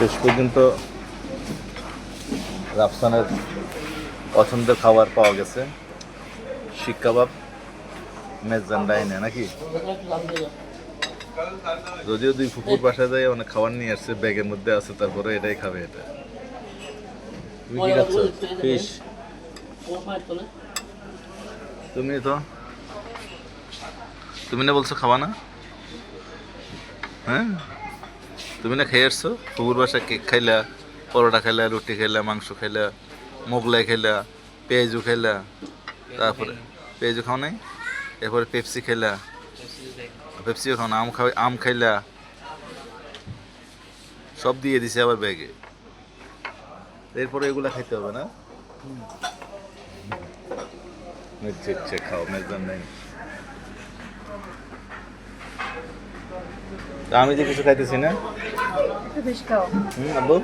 শেষ পর্যন্ত রাফসানের পছন্দের খাবার পাওয়া গেছে, শিক কাবাব মেজবান ডাইনে নাকি। যদিও দুই ফুপুর বাসায় যায় অনেক খাবার নিয়ে আসছে, ব্যাগের মধ্যে আছে, তারপরে এটাই খাবে। এটা তুমি কি খাচ্ছ? ফিশ? তুমি তো তুমি না বলছো খাওয়া না? হ্যাঁ, তুমি না খেয়ে আসছো ফুপুর বাসায়। কেক খাইলা, পরোটা খাইলা, রুটি খাইলা, মাংস খাইলা, মোগলাই খাইলা, পেঁয়াজু খাইলা, তারপরে পেঁয়াজু খাও নাই, এরপরে পেপসি খাইলা, পেপসিও খাও না, আম খাইলা, সব দিয়ে দিছে আবার ব্যাগে। এরপরে এগুলা খাইতে হবে না? আচ্ছা খাও, মেজবান নাই। তা আমি যে কিছু খাইতেছি না। একটু বেশি খাও। আব্বু